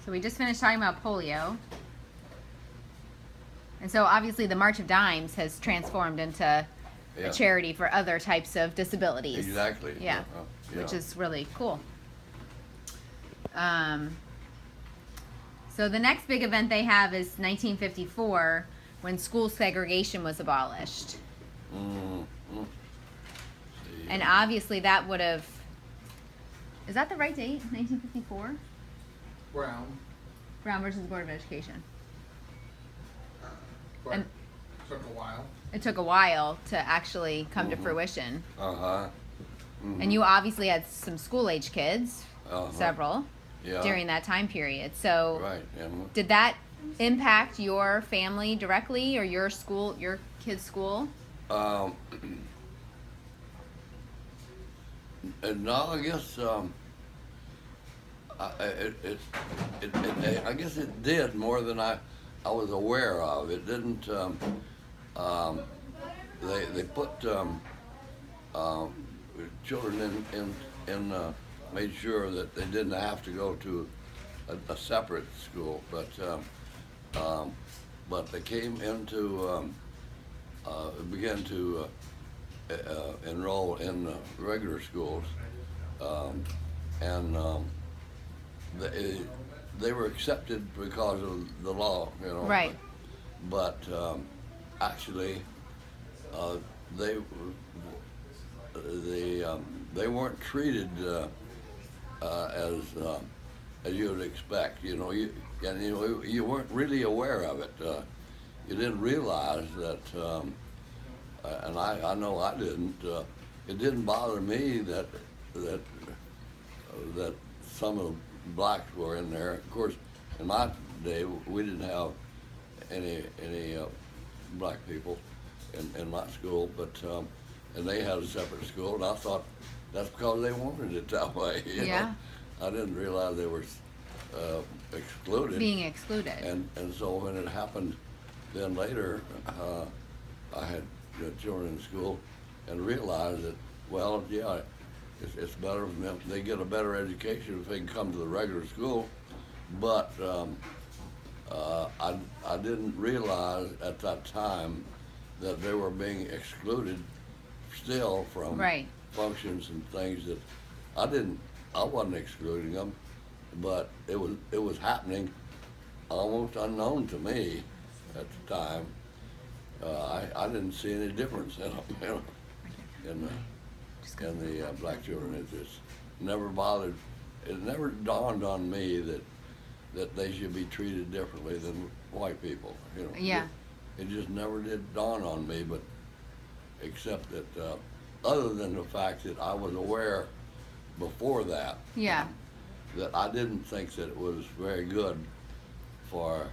So we just finished talking about polio. And so obviously the March of Dimes has transformed into a charity for other types of disabilities. Exactly. Yeah. Which is really cool. So the next big event they have is 1954, when school segregation was abolished. Mm-hmm. And obviously that would have... Is that the right date? 1954? Brown versus Board of Education. But And it took a while. it took a while to actually come to fruition. Uh-huh. Mm-hmm. And you obviously had some school-age kids, several, during that time period. So Right. did that impact your family directly, or your school, your kids' school? And now I guess I guess it did more than I was aware of. It didn't. They put children in made sure that they didn't have to go to a separate school, but they came into began to enroll in regular schools, and they were accepted because of the law, you know. Right. But actually, they weren't treated as you would expect. You know, you weren't really aware of it. You didn't realize that, and I know I didn't. It didn't bother me that some of the blacks were in there. Of course, in my day, we didn't have any black people in my school, but and they had a separate school, and I thought that's because they wanted it that way. You know? I didn't realize they were excluded. Being excluded. And so when it happened, then later, I had children in school, and realized that, well, yeah, it's better for them. They get a better education if they can come to the regular school. But I didn't realize at that time that they were being excluded still from functions and things that I wasn't excluding them, but it was happening almost unknown to me at the time. I didn't see any difference in them, you know, in the black children. It just never bothered. It never dawned on me that they should be treated differently than white people. You know. Yeah. It just never did dawn on me, but except that other than the fact that I was aware before that. Yeah. That I didn't think that it was very good for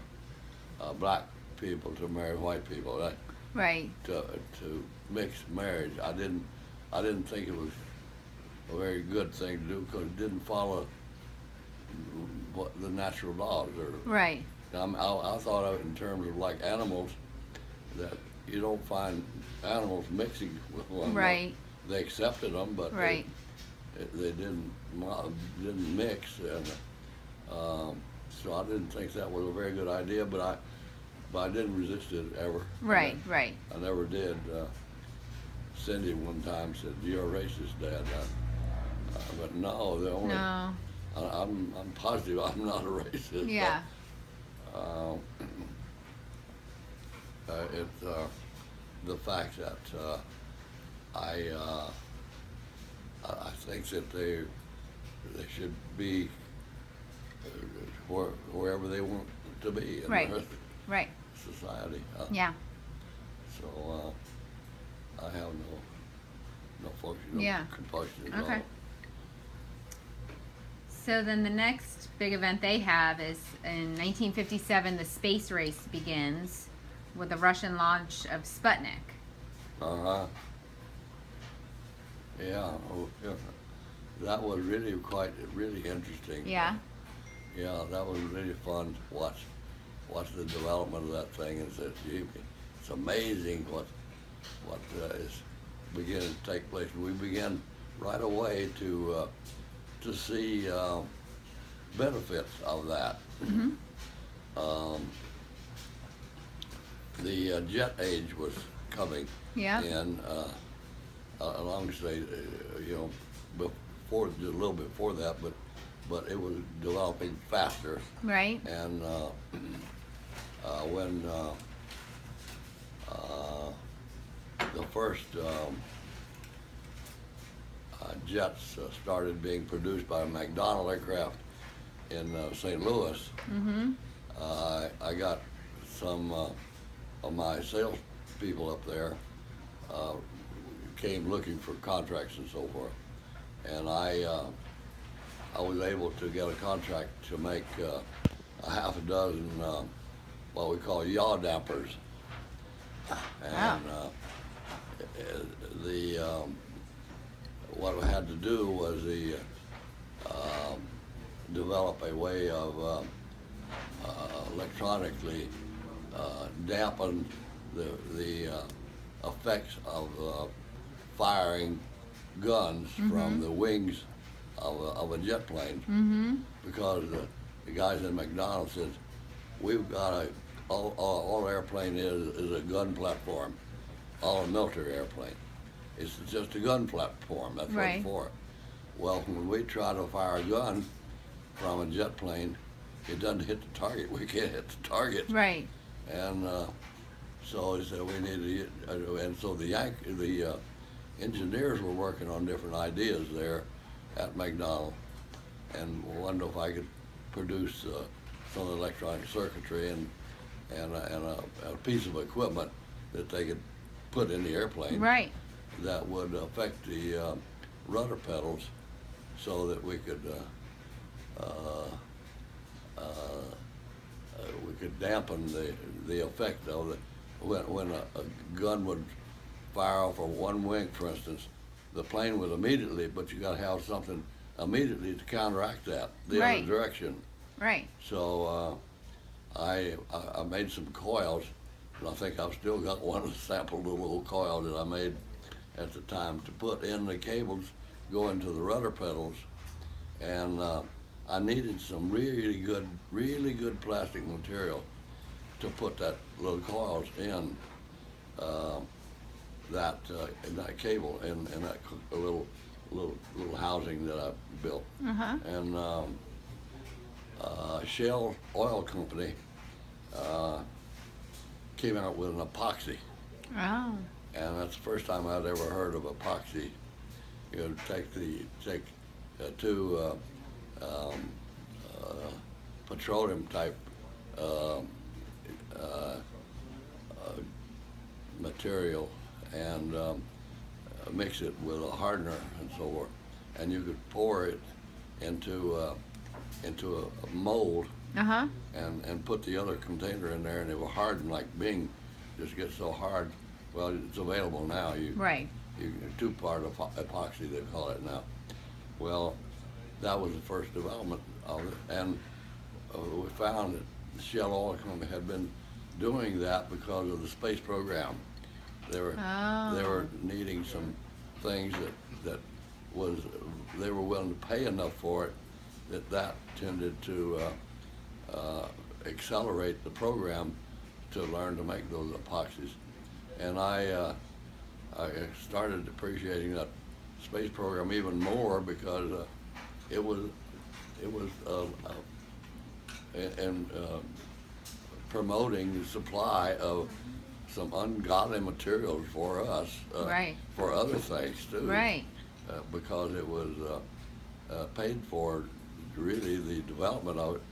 black people to marry white people. Right. To mix marriage, I didn't think it was a very good thing to do because it didn't follow what the natural laws are. Right. I thought of it in terms of like animals, that you don't find animals mixing with one another. Right. They accepted them, but right. they didn't mix, and so I didn't think that was a very good idea. But I didn't resist it ever. Right. Right. I never did. Cindy one time said, "You're a racist, Dad." But no, the only. No. I'm positive I'm not a racist. Yeah. It's the fact that I think that they should be wherever they want to be in right. society. Yeah. So I have no function, compulsion at all. So then the next big event they have is in 1957, the space race begins with the Russian launch of Sputnik. Yeah. Oh, yeah. That was really really interesting. Yeah. Yeah, that was really fun to watch the development of that thing. It's amazing what is beginning to take place. We began right away to see benefits of that. Mm-hmm. The jet age was coming, Yeah. and along say, before, just a little bit before that, but it was developing faster. Right. And when the first jets started being produced by McDonnell Aircraft in St. Louis, Mm-hmm. I got some of my sales people up there came looking for contracts and so forth, and I was able to get a contract to make a half a dozen what we call yaw dampers, and what I had to do was develop a way of electronically dampen the effects of firing guns from the wings of a jet plane, because the guys in McDonald's said, we've got all airplane is a gun platform, all a military airplane. It's just a gun platform, that's what Right. it's for. Well, when we try to fire a gun from a jet plane, it doesn't hit the target. We can't hit the target. Right. And so he said we need to, and so the engineers were working on different ideas there at McDonnell, and wondered if I could produce some of the electronic circuitry and a piece of equipment that they could put in the airplane, Right. that would affect the rudder pedals, so that we could dampen the effect of it. When a gun would fire off of one wing, for instance, the plane would immediately, but you got to have something immediately to counteract that, the Right. other direction. Right. So I made some coils, and I think I've still got one of the sample little coil that I made at the time to put in the cables going to the rudder pedals, and I needed some really good plastic material to put that little coils in that cable in that little housing that I built. Uh-huh. And Shell Oil Company came out with an epoxy, Oh. and that's the first time I'd ever heard of epoxy. You know, take two petroleum type material and mix it with a hardener and so forth, and you could pour it into a mold Uh-huh. and put the other container in there, and it will harden like Bing, just gets so hard. Well, it's available now. Right. Two-part epoxy, they call it now. Well, that was the first development of it, and we found that Shell Oil Company had been doing that because of the space program. They were needing some things that was, they were willing to pay enough for it that tended to accelerate the program to learn to make those epoxies. And I started appreciating that space program even more because it was promoting the supply of some ungodly materials for us, Right. for other things too. Right. Because it was paid for, really, the development of it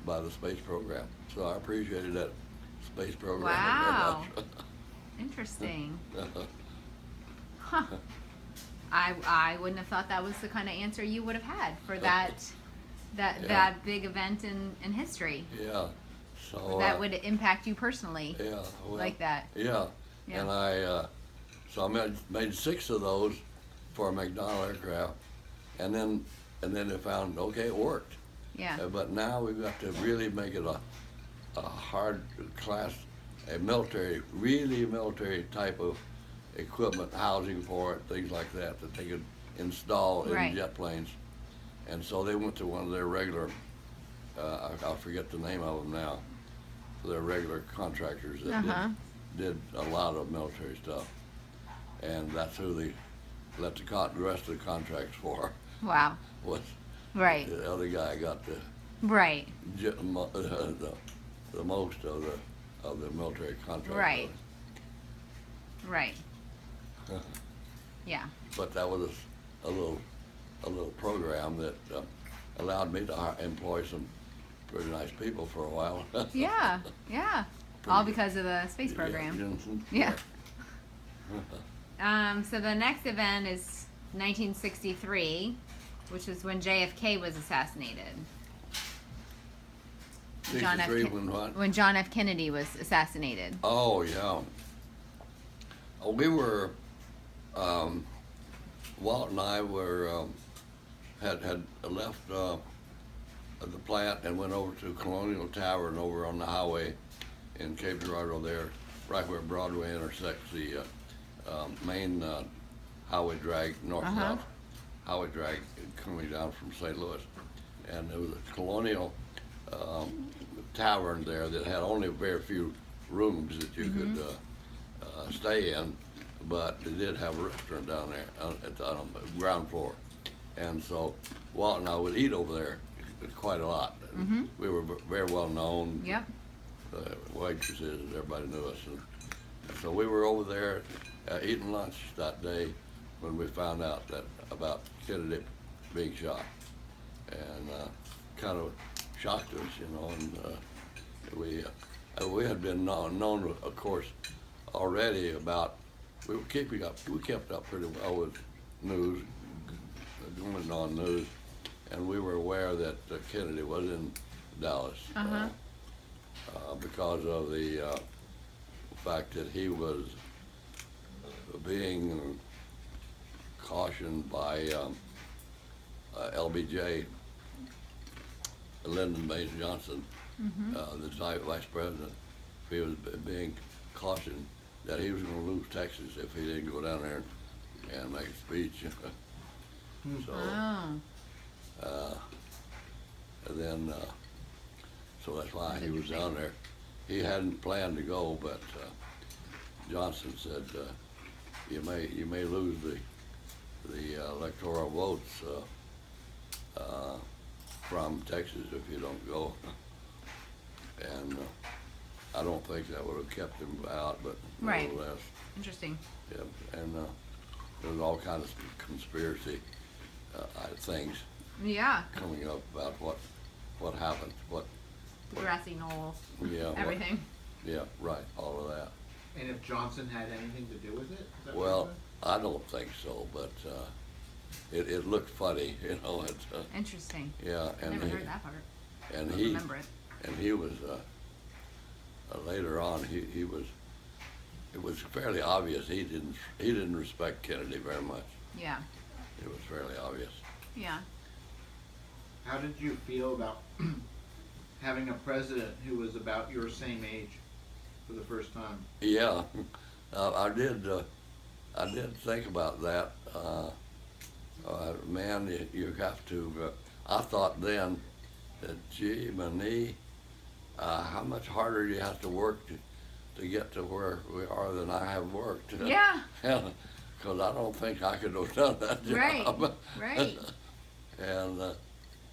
by the space program. So I appreciated that space program Wow. very Interesting. much. Huh. I wouldn't have thought that was the kind of answer you would have had for that Yeah. big event in history. Yeah. So That would impact you personally. yeah, well, like that. Yeah. Yeah. And so I made 6 of those for McDonnell Aircraft, and then they found, okay, it worked. Yeah. But now we've got to really make it a hard class, a military, really military type of equipment, housing for it, things like that they could install in Right. jet planes. And so they went to one of their regular I forget the name of them now. They're regular contractors that did a lot of military stuff, and that's who they let the rest of the contracts for. Wow. Was Right. the other guy got the Right. the most of the military contracts. Right. Right. Yeah. But that was a little program that allowed me to employ some pretty nice people for a while. Yeah. Yeah. All because of the space program. Yeah. So the next event is 1963, which is when JFK was assassinated. When John F. Kennedy was assassinated. Oh yeah. Oh, we were. Walt and I were had left the plant and went over to Colonial Tower and over on the highway in Cape Girardeau there, right where Broadway intersects the main highway drag, north-south highway drag coming down from St. Louis. And there was a Colonial tavern there that had only very few rooms that you could stay in, but it did have a restaurant down there at the ground floor. And so Walt and I would eat over there quite a lot. We were very well known. Yep. Waitresses, everybody knew us. And so we were over there eating lunch that day when we found out that about Kennedy being shot, and kind of shocked us, you know. And we had been known, of course, already about. We were keeping up. We kept up pretty well with news, going on news, and we were aware that Kennedy was in Dallas because of the fact that he was being cautioned by LBJ, Lyndon Baines Johnson, the vice president. He was being cautioned that he was going to lose Texas if he didn't go down there and make a speech. And then, so that's why he was down there. He hadn't planned to go, but Johnson said, "You may lose the electoral votes from Texas if you don't go." And I don't think that would have kept him out, but nevertheless. Interesting. Yeah, and there was all kinds of conspiracy things. Yeah. Coming up about what happened, the grassy knoll. Yeah. Everything. Yeah, right, all of that. And if Johnson had anything to do with it? Well, I don't think so, but it looked funny, you know. Interesting. Yeah, I never heard that part. And I remember it. And he was later on. He was. It was fairly obvious he didn't respect Kennedy very much. Yeah. It was fairly obvious. Yeah. How did you feel about having a president who was about your same age for the first time? Yeah, I did think about that. Man, you have to. I thought then that, gee, how much harder you have to work to get to where we are than I have worked. Yeah. Because I don't think I could have done that job. Right.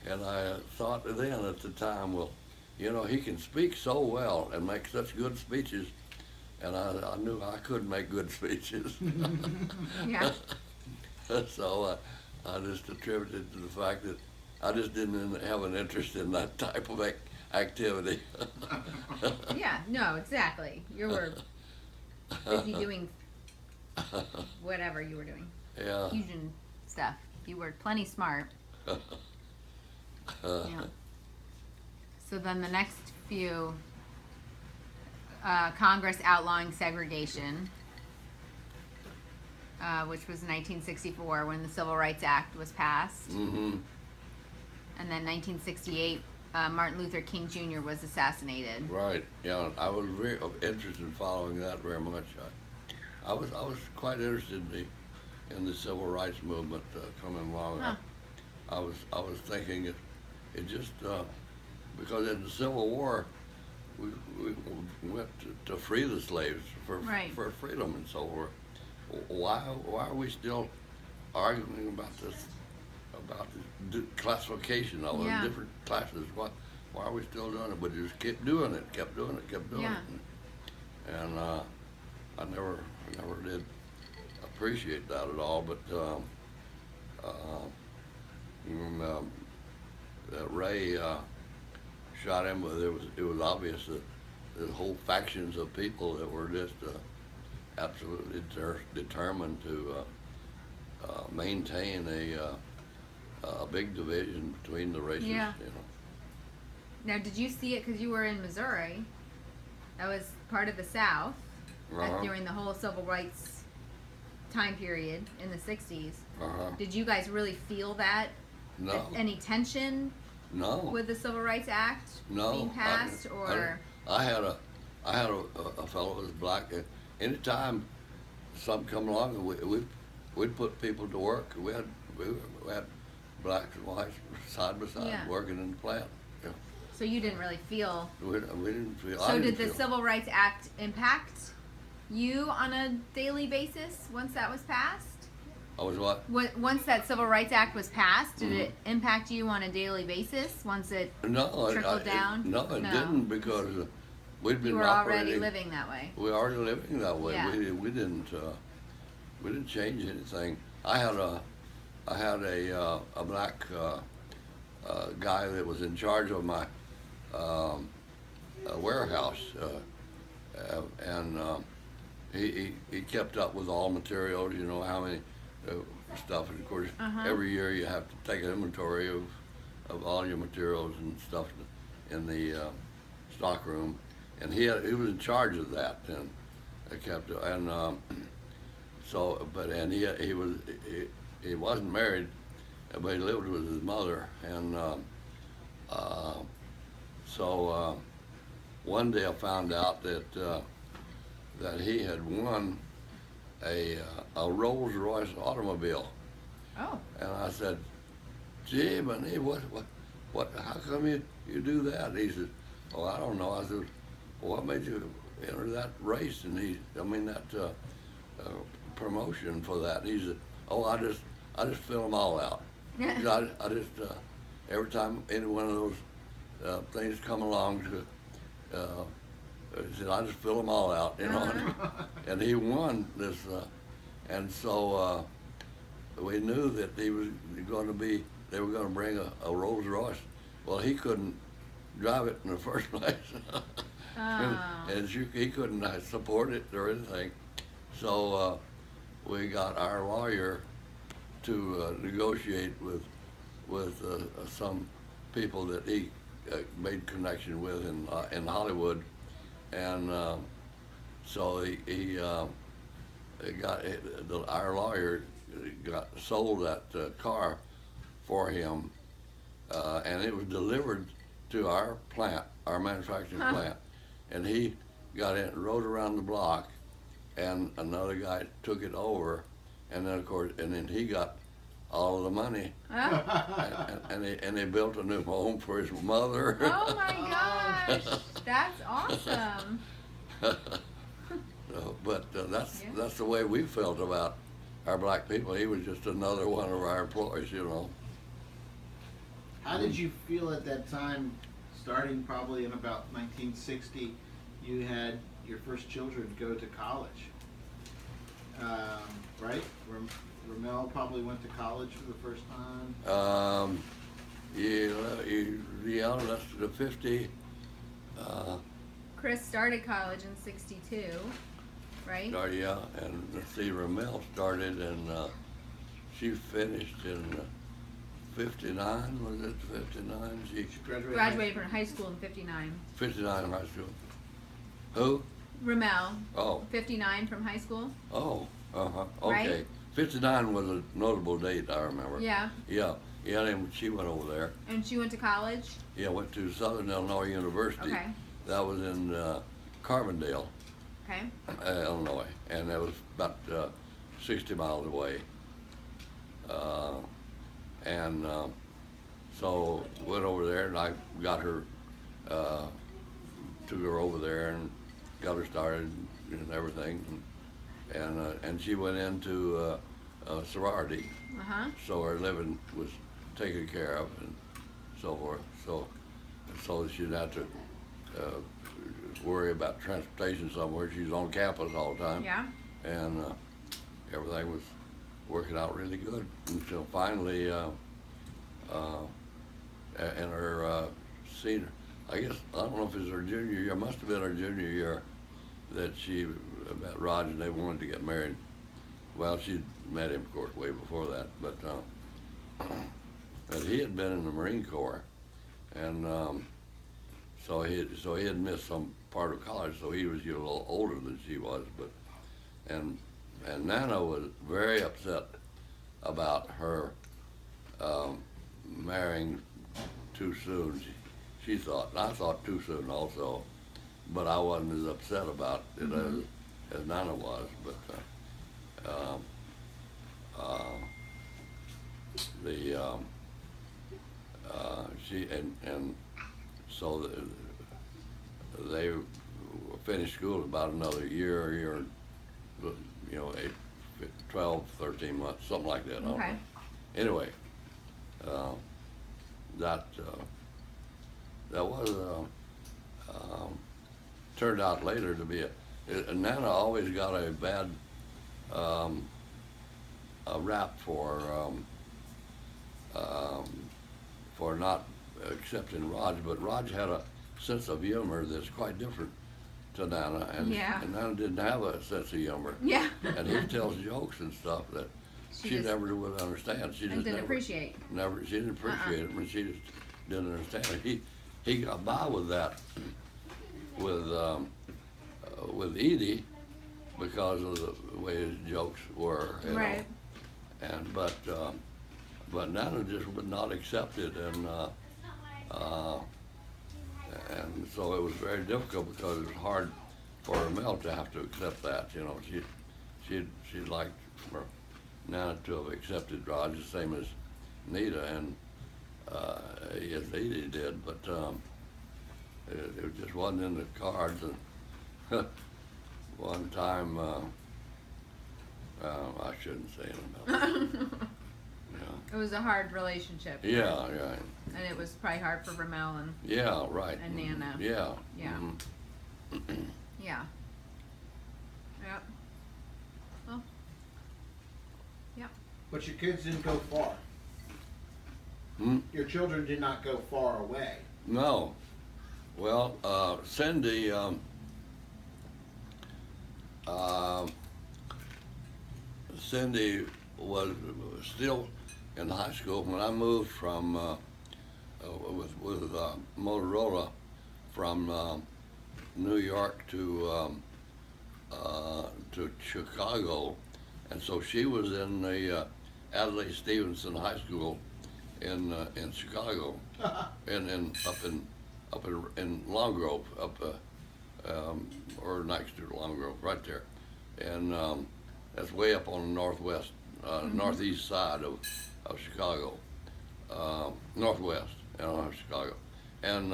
And I thought then at the time, well, you know, he can speak so well and make such good speeches, and I knew I could make good speeches. Yeah. So I just attributed to the fact that I just didn't have an interest in that type of activity. Yeah, no, exactly. You were busy doing whatever you were doing. Yeah. Fusion stuff. You were plenty smart. Yeah. So then the next few, Congress outlawing segregation, which was 1964 when the Civil Rights Act was passed. Mm-hmm. And then 1968, Martin Luther King Jr. was assassinated. Right. Yeah, I was very interested in following that very much. I was quite interested in the civil rights movement coming along. Huh. I was thinking it just because in the Civil War, we went to free the slaves for freedom and so forth. Why are we still arguing about this, about the classification of them, different classes? Why are we still doing it? But just kept doing it, kept doing it. And I never did appreciate that at all. But Ray shot him, but it was obvious that the whole factions of people that were just absolutely determined to maintain a big division between the races. Yeah. Now, did you see it because you were in Missouri? That was part of the South during the whole civil rights time period in the 60s. Did you guys really feel that? No. Any tension? No. With the Civil Rights Act being passed, I had a fellow who was black. Anytime something come along, we'd put people to work. We had blacks and whites side by side working in the plant. Yeah. So you didn't really feel. We didn't feel. So did the Civil Rights Act impact you on a daily basis once that was passed? I was what? Once that Civil Rights Act was passed, did it impact you on a daily basis once it trickled down? No, it didn't, because we'd been You were already living that way. We were already living that way. Yeah. We didn't change anything. I had a black guy that was in charge of my warehouse, and he kept up with all materials. You know how many stuff, and of course every year you have to take an inventory of all your materials and stuff in the stock room, and he was in charge of that, and I kept he wasn't married, but he lived with his mother, and so one day I found out that he had won a Rolls Royce automobile. Oh. And I said, "Gee, Benny, what? How come you do that?" And he said, "Oh, I don't know." I said, "Well, what made you enter that race?" And that promotion for that. And he said, "Oh, I just fill them all out. I just every time any one of those things come along he said, I just fill them all out, you know." And he won this, and so we knew that he was going to be. They were going to bring a Rolls Royce. Well, he couldn't drive it in the first place, and he couldn't support it or anything. So we got our lawyer to negotiate with some people that he made connection with in Hollywood. And so our lawyer sold that car for him, and it was delivered to our plant, our manufacturing plant, and he got in, rode around the block, and another guy took it over, and then of course, and then he got all of the money, and they built a new home for his mother. Oh my gosh, that's awesome. That's the way we felt about our black people. He was just another one of our employees, you know. How did you feel at that time, starting probably in about 1960, you had your first children go to college, right? Ramel probably went to college for the first time. Yeah, that's the 50. Chris started college in '62, right? Yeah, and let's see, Ramel started and she finished in 59. Was it 59? She graduated from high school in '59. 59 high school. Who? Ramel. Oh. 59 from high school. Oh. Okay. Right? 59 was a notable date, I remember. Yeah. Yeah, and she went over there. And she went to college? Yeah, went to Southern Illinois University. Okay. That was in Carbondale, okay. Illinois, and that was about 60 miles away. So went over there, and I got her uh, took her over there and got her started and everything, and she went into sorority, so her living was taken care of and so forth. So she didn't have to worry about transportation somewhere. She was on campus all the time. Yeah. And everything was working out really good until finally, in her senior, I guess, I don't know if it was her junior year, it must have been her junior year, that she met Roger and they wanted to get married. Well, she'd met him, of course, way before that, but he had been in the Marine Corps, and so he had missed some part of college, so he was a little older than she was, but and Nana was very upset about her marrying too soon. She thought, and I thought too soon also, but I wasn't as upset about it as Nana was. But she and so they finished school about another year, 12, 13 months, something like that. Okay. Anyway, that was turned out later to be Nana always got a bad a rap for not accepting Raj, but Raj had a sense of humor that's quite different to Nana, and Nana didn't have a sense of humor. Yeah. And he tells jokes and stuff that she never would understand. She just didn't appreciate. She didn't appreciate it, but she just didn't understand it. He got by with that with Edie because of the way his jokes were. Right. And but Nana just would not accept it, and so it was very difficult because it was hard for Mel to have to accept that. She'd like for Nana to have accepted Raj the same as Nita and as Edie did, but it just wasn't in the cards. And one time, I shouldn't say anything about it. It was a hard relationship. Yeah. And it was probably hard for Ramel and right. and Nana. Yeah. Yeah. Mm-hmm. Yeah. Yep. Well. Yep. But your kids didn't go far. Your children did not go far away. No. Well, Cindy, Cindy was still in high school when I moved from with Motorola from New York to Chicago, and so she was in the Adlai Stevenson High School in Chicago, and up in Long Grove, or next to Long Grove, right there, and that's way up on the northwest, northeast side of Chicago, northwest of Chicago, and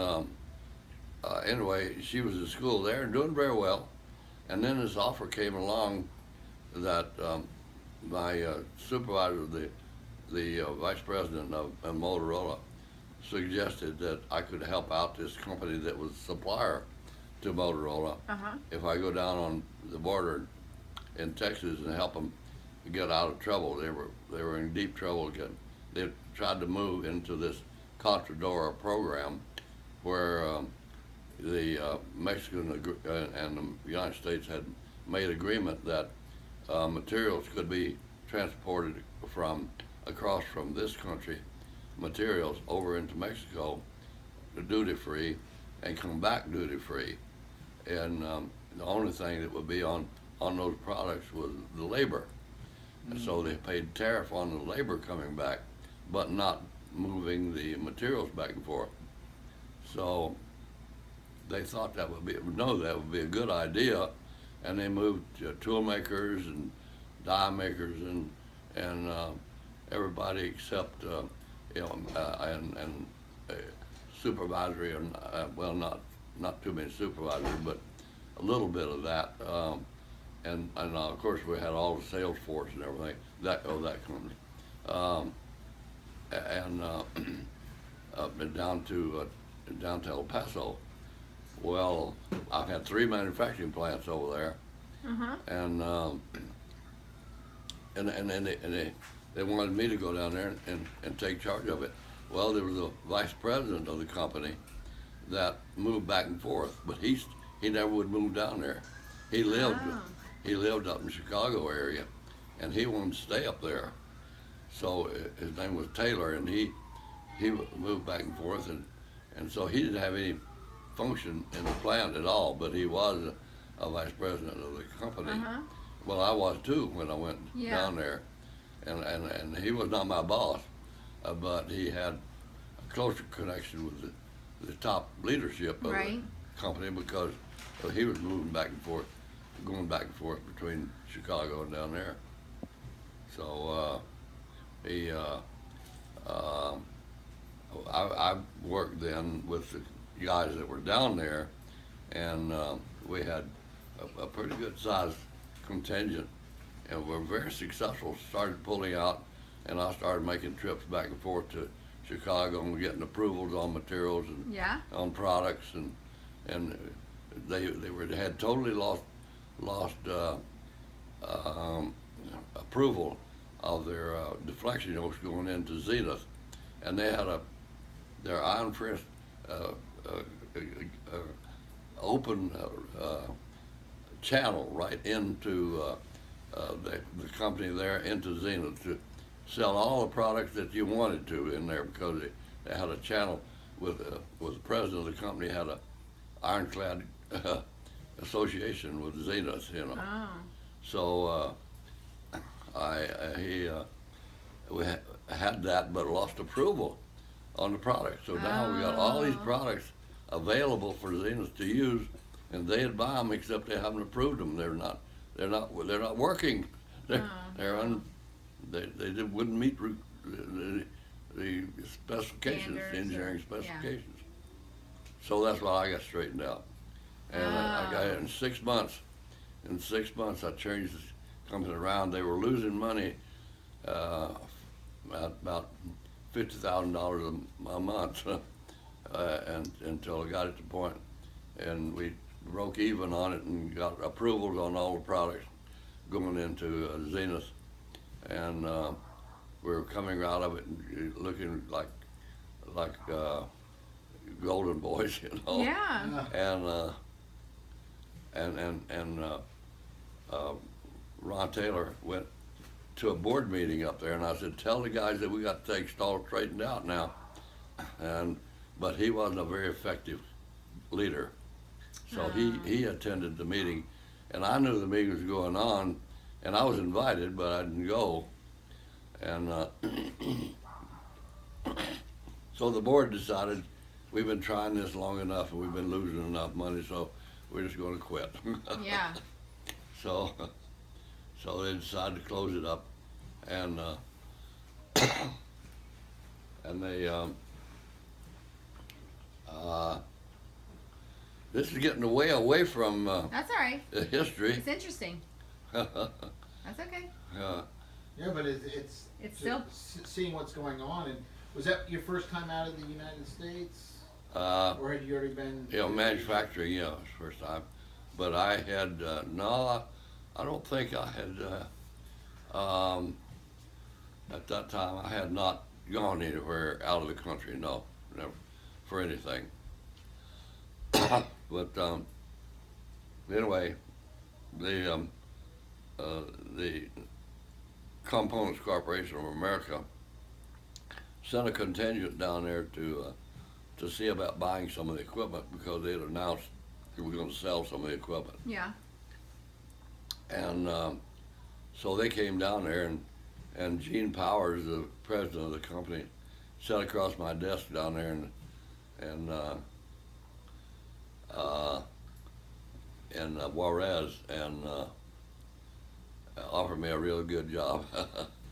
anyway, she was in school there and doing very well, and then this offer came along that my supervisor, the vice president of Motorola, suggested that I could help out this company that was a supplier to Motorola if I go down on the border in Texas and help them get out of trouble. They were in deep trouble again. They tried to move into this Contradora program where the Mexican and the United States had made agreement that materials could be transported from across from this country, materials over into Mexico, duty free, and come back duty free. And the only thing that would be on those products was the labor. And so they paid tariff on the labor coming back, but not moving the materials back and forth. So they thought that would be a good idea, and they moved tool makers and die makers and everybody except supervisory, and well, not too many supervisors, but a little bit of that. And of course we had all the sales force and everything that company, and down to El Paso. Well, I've had 3 manufacturing plants over there, and they wanted me to go down there and take charge of it. Well, there was a vice president of the company that moved back and forth, but he never would move down there. He lived up in Chicago area, and he wanted to stay up there. So his name was Taylor, and he moved back and forth, and so he didn't have any function in the plant at all, but he was a vice president of the company. Well, I was too when I went down there, and he was not my boss, but he had a closer connection with the top leadership of the company, because he was moving back and forth, going back and forth between Chicago and down there. So I worked then with the guys that were down there, and we had a pretty good sized contingent, and we're very successful. Started pulling out, and I started making trips back and forth to Chicago and getting approvals on materials and on products, and they had totally lost approval of their deflection yokes going into Zenith, and they had their iron fist open channel right into the company there, into Zenith, to sell all the products that you wanted to in there, because they had a channel with the president of the company had a ironclad association with Zenith, you know. Oh. So we had that, but lost approval on the product. So now we got all these products available for Zenith to use, and they'd buy them, except they haven't approved them. They're not working. They wouldn't meet the specifications, Standards, engineering specifications. So that's why I got straightened out, and I got it in 6 months. In 6 months, I changed the company around. They were losing money, about $50,000 a month, and until I got it to the point, and we broke even on it and got approvals on all the products going into Zenith, and we were coming out of it and looking like golden boys, you know. Yeah. And Ron Taylor went to a board meeting up there, and I said, "Tell the guys that we got to take Stahl straightened out now." But he wasn't a very effective leader, so he attended the meeting, and I knew the meeting was going on, and I was invited, but I didn't go. And so the board decided, we've been trying this long enough, and we've been losing enough money, so we're just going to quit. Yeah. So they decided to close it up, and they this is getting away from That's all right. the history. It's interesting. That's okay. Yeah, but it's still seeing what's going on. And was that your first time out of the United States, or had you already been? Manufacturing, yeah, it was the first time. But I had no, I don't think I had. At that time, I had not gone anywhere out of the country. No, never, for anything. But anyway, the Components Corporation of America sent a contingent down there to see about buying some of the equipment, because they had announced they were going to sell some of the equipment. Yeah. And so they came down there, and Gene Powers, the president of the company, sat across my desk down there, and Juarez, and offered me a real good job.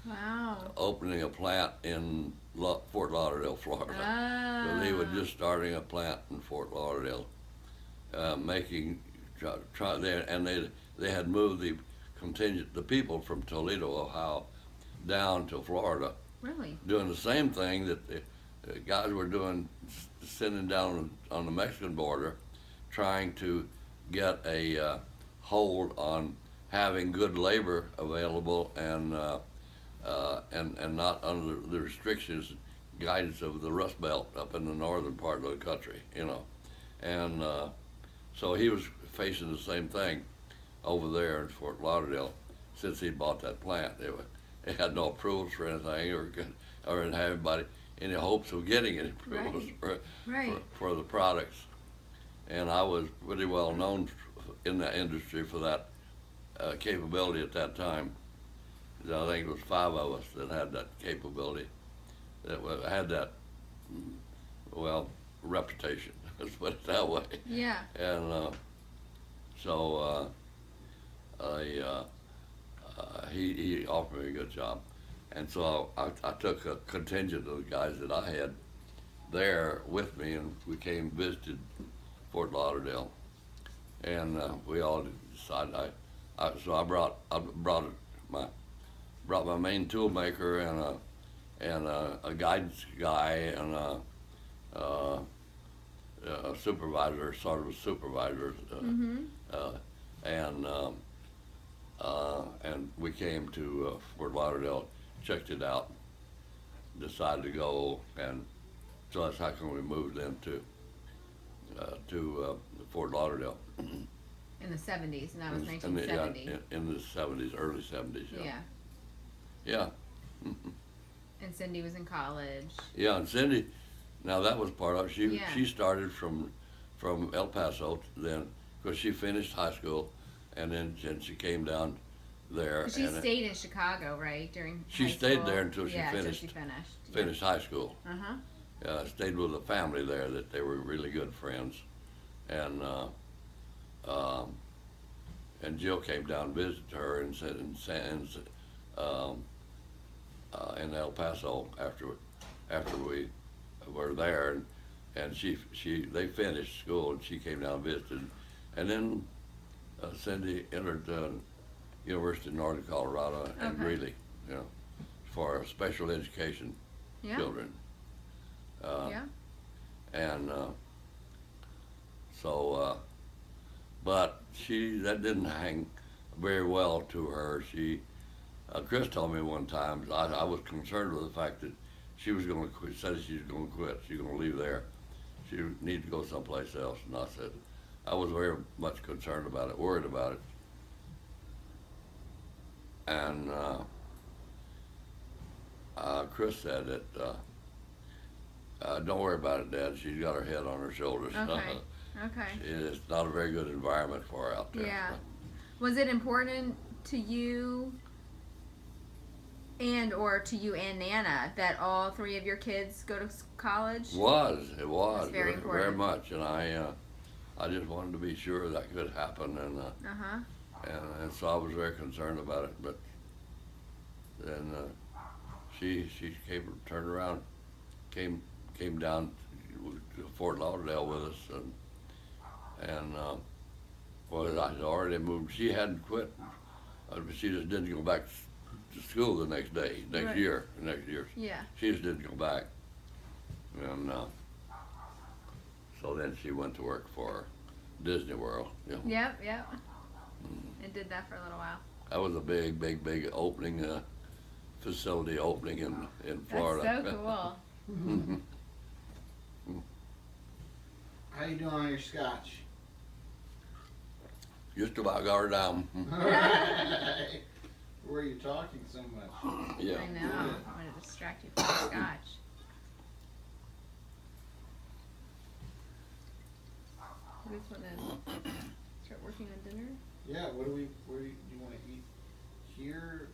Wow. Opening a plant in Fort Lauderdale, Florida. Oh. So they were just starting a plant in Fort Lauderdale, they had moved the people from Toledo, Ohio, down to Florida. Really? Doing the same thing that the guys were doing, sending down on the Mexican border, trying to get a hold on having good labor available and not under the restrictions, guidance of the Rust Belt up in the northern part of the country, and so he was facing the same thing over there in Fort Lauderdale since he bought that plant. They had no approvals for anything, or didn't have any hopes of getting any approvals for the products. And I was pretty well known in the industry for that capability at that time. I think it was 5 of us that had that capability, that had that, reputation. Let's put it that way. Yeah. And so he offered me a good job, and so I took a contingent of the guys that I had there with me, and we came and visited Fort Lauderdale, and we all decided. So I brought my main tool maker and a guidance guy and a supervisor, sort of a supervisor, and we came to Fort Lauderdale, checked it out, decided to go, and so that's how come we moved into Fort Lauderdale. In the 70s, and that was 1970. In the 70s, early 70s. Yeah. Yeah. And Cindy was in college. Yeah, and Cindy, now that was part of it. She started from El Paso then, because she finished high school, and then she came down there. She stayed in Chicago, right, during She high stayed school? there until she finished high school. Stayed with a family there that they were really good friends, and Jill came down and visited her and said in El Paso after we were there, and they finished school and she came down and visited, and then Cindy entered University of Northern Colorado in Greeley, for special education children. And so, but that didn't hang very well to her. Chris told me one time, I was concerned with the fact that she was going to quit, said she was going to quit, she was going to leave there. She needed to go someplace else, and I said, I was very much concerned about it, worried about it. And Chris said that, don't worry about it, Dad, she's got her head on her shoulders. Okay. It's not a very good environment for her out there. Yeah. Was it important to you and Nana that all 3 of your kids go to college? It was very important. very much, and I just wanted to be sure that could happen, and so I was very concerned about it. But then she turned around, came down to Fort Lauderdale with us, and I had already moved. She hadn't quit. She just didn't go back to school the next year. Yeah. She just didn't go back. And so then she went to work for Disney World. Yep. And did that for a little while. That was a big opening, facility opening in Florida. That's so cool. How you doing on your scotch? Just about got her down. Alright. Where are you talking so much? Yeah. I know. I want to distract you from the scotch. You just want to start working on dinner? Yeah, where do you want to eat? Here,